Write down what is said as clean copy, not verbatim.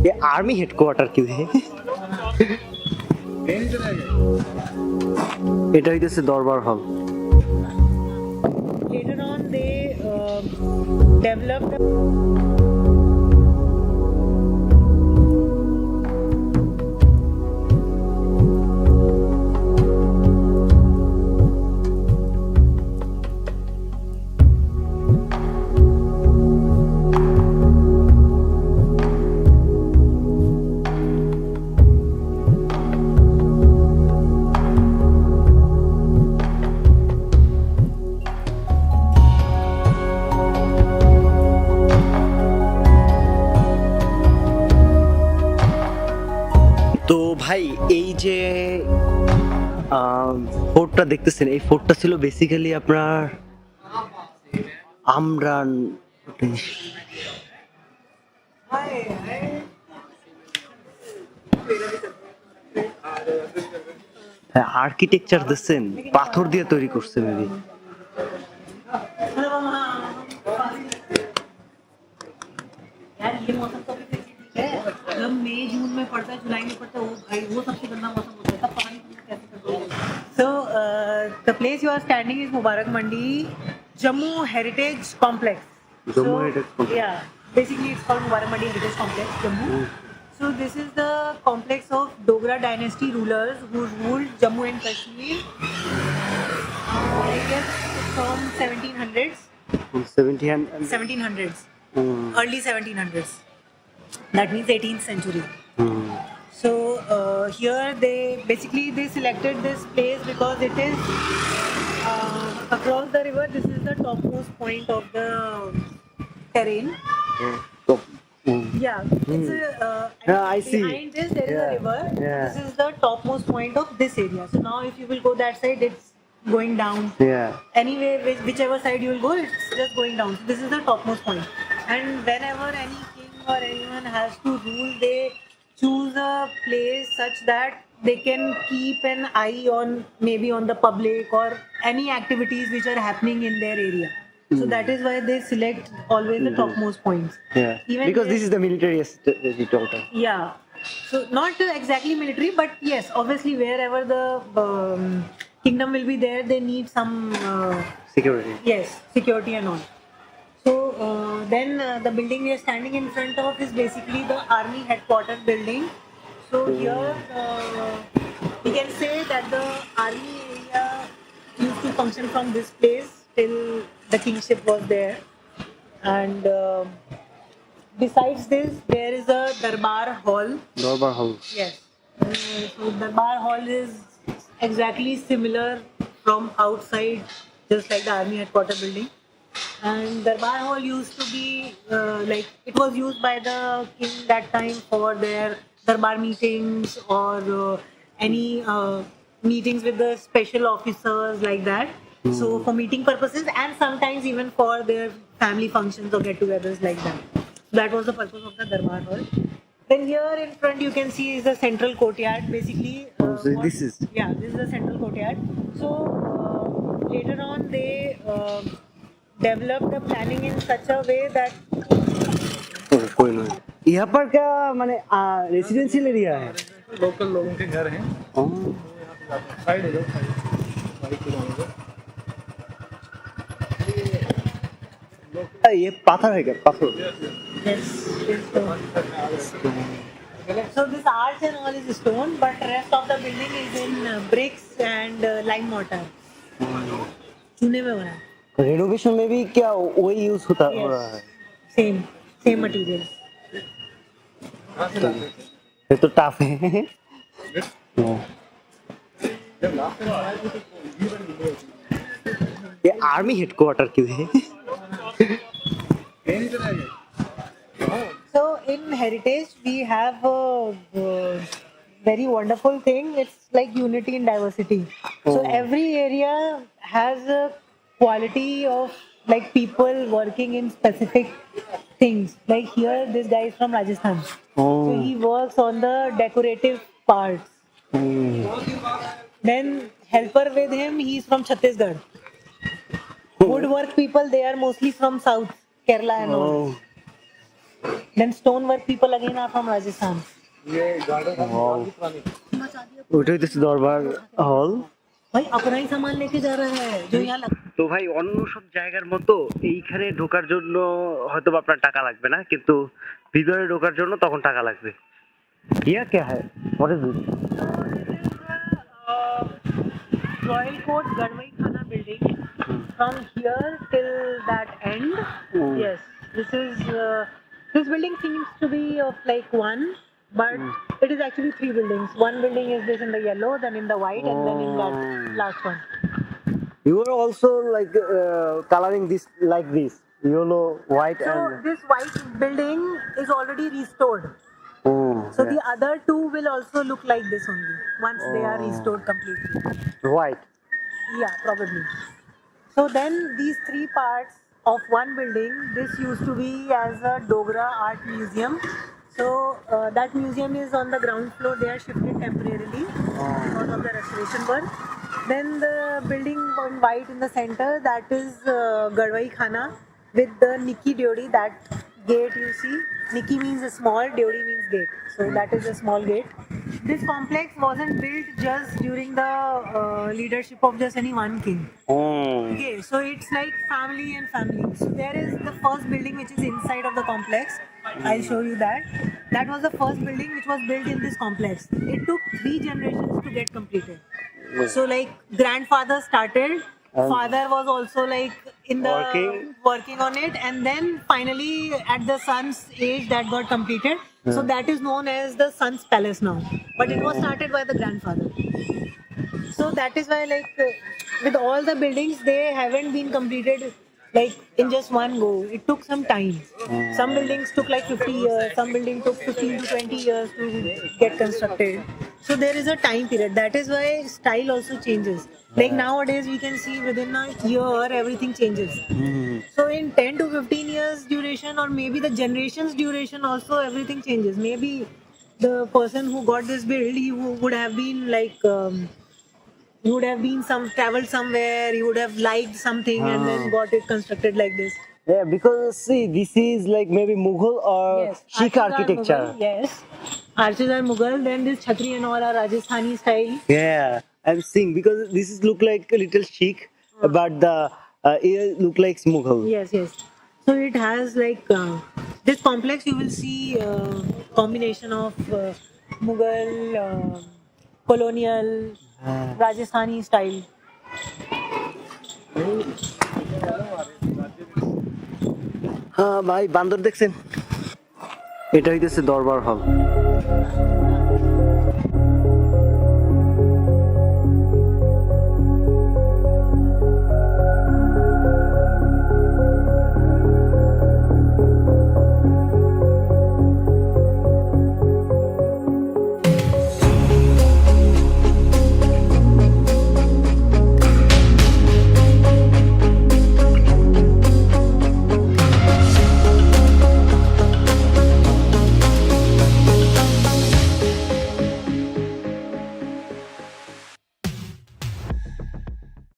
ये आर्मी हेडकोয়ার্টার কি হে? এটা হইতেছে দরবার হল। Later on, they developed. তো ভাই এই যে ফোর্টটা দেখতেছেন, এই ফোর্টটা ছিল বেসিক্যালি আপনার আমরান হ্যাঁ, আর্কিটেকচার দেখছেন পাথর দিয়ে তৈরি করছে মেবি। यार ये मौसम तो ठीक है, जब मई जून में पड़ता है, जुलाई में पड़ता है, वो भाई वो सबसे गंदा मौसम होता है, तब पता नहीं तुम कैसे कर दोगे। So the place you are standing is Mubarak Mandi Jammu Heritage Complex. Jammu Heritage Complex. Yeah, basically it's called Mubarak Mandi Heritage Complex, Jammu. So this is the complex of Dogra dynasty rulers who ruled Jammu and Kashmir. I guess from 1700s. 1700s. Early 1700s. That means 18th century. So here they selected this place because it is across the river. This is the topmost point of the terrain. Yeah, it's I see. behind this there is a river. Yeah. This is the topmost point of this area. So now if you will go that side, it's going down. Yeah. Anyway, whichever side you will go, it's just going down. So this is the topmost point. And whenever any king or anyone has to rule, they choose a place such that they can keep an eye on maybe on the public or any activities which are happening in their area. So that is why they select always the topmost points. Yeah. Even Because if- this is the military estate, as you told us. Yeah. So not exactly military, but yes, obviously wherever the kingdom will be there, they need some Security. yes, security and all. So then the building we are standing in front of is basically the army headquarters building. So here we can say that the army area used to function from this place till the kingship was there. And besides this, there is a Darbar Hall. দরবার হল। Yes. So Darbar Hall is exactly similar from outside, just like the army headquarters building. And Darbar Hall used to be like it was used by the king that time for their Darbar meetings or any meetings with the special officers like that. So for meeting purposes and sometimes even for their family functions or get-togethers like that. That was the purpose of the Darbar Hall. Then here in front you can see is the central courtyard. Basically, So this is this is the central courtyard. So later on they developed the planning in such a way that कोई नहीं। यहाँ पर क्या माने residential area है? Local लोगों के घर हैं। साइड हो जाओ, साइड पे जाओगे। ये पाथर है क्या? पाथर। yes, so this arch and all is stone, but rest of the building is in bricks and lime mortar. चूने में बना है। रेनोवेशन में भी क्या वही यूज हो रहा है? Same material. ये तो टफ है। ये आर्मी हेडक्वार्टर क्यों है? So in heritage we have a very wonderful thing. It's like unity in diversity. So every area has a quality of like people working in specific things. Like here, this guy is from Rajasthan. So he works on the decorative parts. Then helper with him, he is from Chhattisgarh. वो woodwork people, they are mostly from South, Kerala and all. Oh, Then stonework people again are from Rajasthan. ये garden है wow. काफी पुरानी ওইটা হইতেছে দরবার হল। भाई अपना ही सामान लेके जा रहा है जो यहाँ लग... তো ভাই অন্য সব জায়গার মতো এইখানে ঢোকার জন্য হয়তো বা আপনার টাকা লাগবে না, কিন্তু ভিতরে ঢোকার জন্য তখন টাকা লাগবে। ইয়া কে হ্যায়? What is this? Royal Court Garwai Khana building. From here till that end, yes, this building seems to be of like one, but it is actually three buildings. One building is this in the yellow, then in the white, and then in that last one. You are also like coloring this like this, yellow, white, So and this white building is already restored. So the other two will also look like this only once they are restored completely. white. Yeah, probably. So then these three parts of one building, this used to be as a Dogra art museum. So that museum is on the ground floor. They are shifted temporarily because of the restoration work. Then the building on white in the center, that is Garwai Khana with the Nikki Deori, that gate you see. Nikki means a small, Deori means gate. So that is a small gate. This complex wasn't built just during the leadership of just any one king. Okay, so it's like family and family. So there is the first building which is inside of the complex. I'll show you that. That was the first building which was built in this complex. It took 3 generations to get completed. So like grandfather started, father was also like in the working on it, and then finally at the son's age that got completed. So that is known as the son's palace now. But it was started by the grandfather. So that is why like with all the buildings, they haven't been completed like in just one go. It took some time. Some buildings took like 50 years, some buildings took 15 to 20 years to get constructed. So there is a time period. That is why style also changes. Like nowadays we can see within a year everything changes. So in 10 to 15 years duration, or maybe the generations duration also, everything changes. Maybe the person who got this build, he would have been like he would have been traveled somewhere, he would have liked something and then got it constructed like this. Yeah, because see, this is like maybe Mughal or Sikh arches are architecture. Mughal, yes, arches are Mughal. Then this Chhatri and all are Rajasthani style. Yeah, I'm seeing because this is look like a little chic, but the ear look like Mughal. Yes, yes. So it has like this complex. You will see combination of Mughal, colonial, Rajasthani style. হ্যাঁ ভাই, বান্দর দেখছেন? এটা হইতেছে দরবার হল।